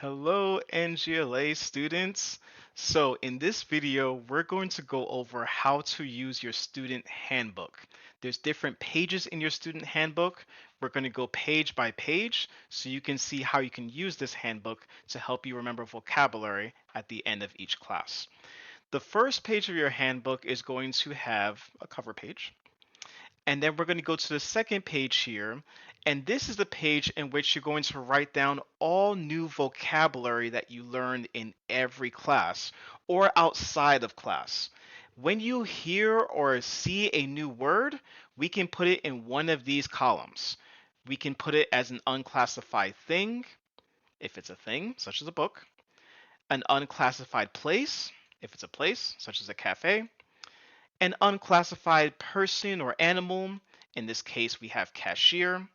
Hello, NGLA students. So in this video, we're going to go over how to use your student handbook. There's different pages in your student handbook. We're going to go page by page so you can see how you can use this handbook to help you remember vocabulary at the end of each class. The first page of your handbook is going to have a cover page. And then we're going to go to the second page here. And this is the page in which you're going to write down all new vocabulary that you learned in every class or outside of class. When you hear or see a new word, we can put it in one of these columns. We can put it as an unclassified thing, if it's a thing, such as a book, an unclassified place, if it's a place, such as a cafe, an unclassified person or animal, in this case we have cashier,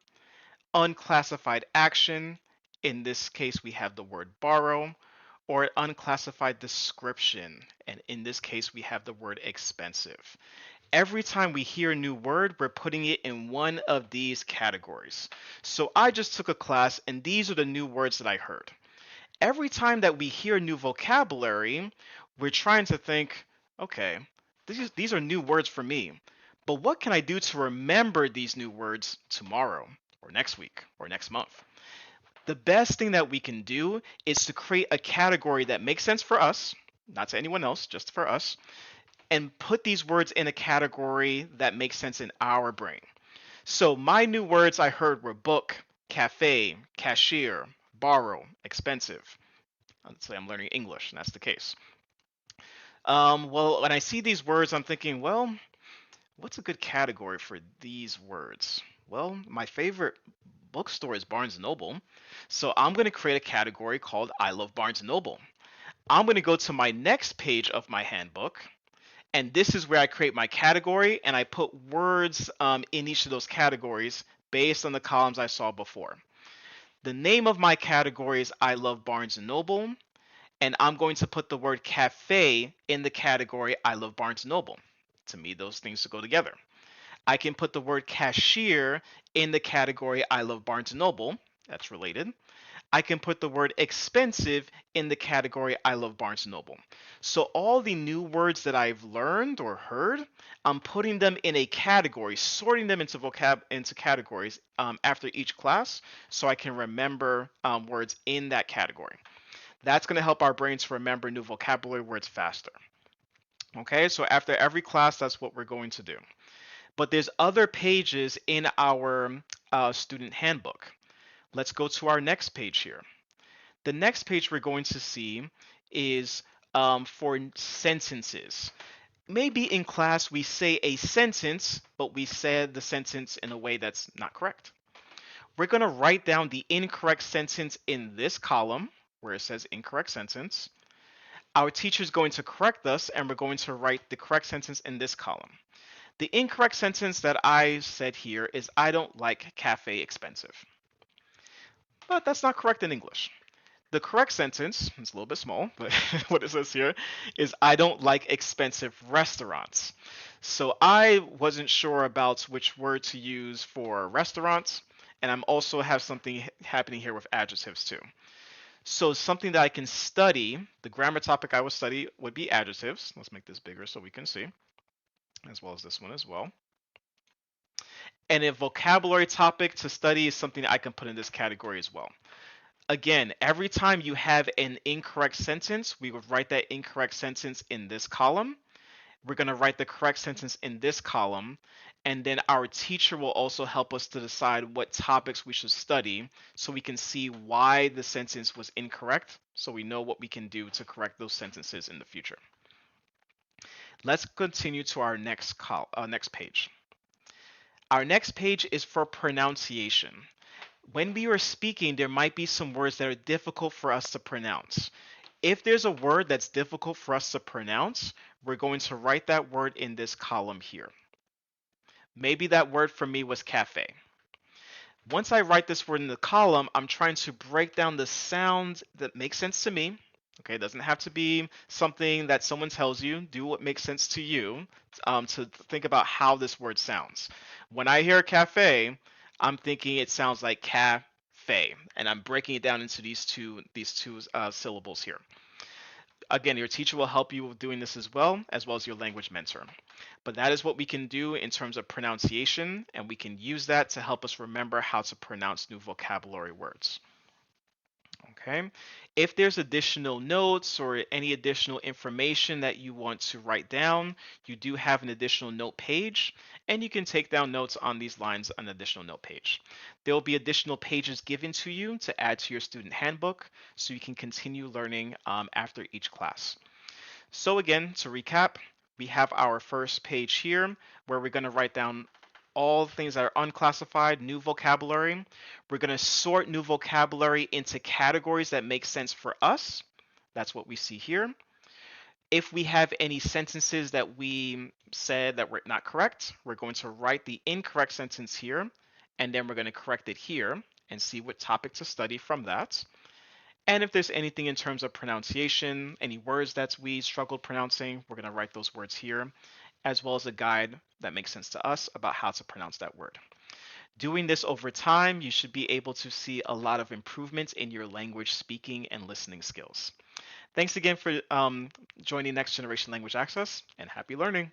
unclassified action, in this case we have the word borrow, or unclassified description, and in this case we have the word expensive. Every time we hear a new word, we're putting it in one of these categories. So I just took a class and these are the new words that I heard. Every time that we hear new vocabulary, we're trying to think, okay, these are new words for me, but what can I do to remember these new words tomorrow or next week or next month? The best thing that we can do is to create a category that makes sense for us, not to anyone else, just for us, and put these words in a category that makes sense in our brain. So my new words I heard were book, cafe, cashier, borrow, expensive. Let's say I'm learning English, and that's the case. Well, when I see these words, I'm thinking, well, what's a good category for these words? Well, my favorite bookstore is Barnes& Noble, so I'm going to create a category called I Love Barnes& Noble. I'm going to go to my next page of my handbook, and this is where I create my category, and I put words in each of those categories based on the columns I saw before. The name of my category is I Love Barnes& Noble, and I'm going to put the word cafe in the category I Love Barnes& Noble. To me, those things go together. I can put the word cashier in the category I Love Barnes& Noble. That's related. I can put the word expensive in the category I Love Barnes& Noble. So all the new words that I've learned or heard, I'm putting them in a category, sorting them into categories after each class, so I can remember words in that category. That's going to help our brains remember new vocabulary words faster. Okay, so after every class, that's what we're going to do. But there's other pages in our student handbook. Let's go to our next page here. The next page we're going to see is for sentences. Maybe in class we say a sentence, but we said the sentence in a way that's not correct. We're going to write down the incorrect sentence in this column where it says incorrect sentence. Our teacher is going to correct us, and we're going to write the correct sentence in this column. The incorrect sentence that I said here is I don't like cafe expensive. But that's not correct in English. The correct sentence, it's a little bit small, but what it says here is I don't like expensive restaurants. So I wasn't sure about which word to use for restaurants, and I'm also have something happening here with adjectives too. So something that I can study, the grammar topic I would study would be adjectives. Let's make this bigger so we can see, as well as this one as well. And a vocabulary topic to study is something that I can put in this category as well. Again, every time you have an incorrect sentence, we would write that incorrect sentence in this column. We're going to write the correct sentence in this column, and then our teacher will also help us to decide what topics we should study so we can see why the sentence was incorrect, so we know what we can do to correct those sentences in the future. Let's continue to our next page. Our next page is for pronunciation. When we are speaking, there might be some words that are difficult for us to pronounce. If there's a word that's difficult for us to pronounce, we're going to write that word in this column here. Maybe that word for me was cafe. Once I write this word in the column, I'm trying to break down the sounds that make sense to me. Okay, it doesn't have to be something that someone tells you. Do what makes sense to you to think about how this word sounds. When I hear cafe, I'm thinking it sounds like cafe. Fay, and I'm breaking it down into these two syllables here. Again, your teacher will help you with doing this as well as your language mentor. But that is what we can do in terms of pronunciation, and we can use that to help us remember how to pronounce new vocabulary words. Okay. If there's additional notes or any additional information that you want to write down, you do have an additional note page, and you can take down notes on these lines on an additional note page. There will be additional pages given to you to add to your student handbook so you can continue learning after each class. So again, to recap, we have our first page here where we're going to write down all things that are unclassified, new vocabulary. We're going to sort new vocabulary into categories that make sense for us. That's what we see here. If we have any sentences that we said that were not correct, we're going to write the incorrect sentence here, and then we're going to correct it here and see what topic to study from that. And if there's anything in terms of pronunciation, any words that we struggled pronouncing, we're going to write those words here, as well as a guide that makes sense to us about how to pronounce that word. Doing this over time, you should be able to see a lot of improvements in your language speaking and listening skills. Thanks again for joining Next Generation Language Access, and happy learning.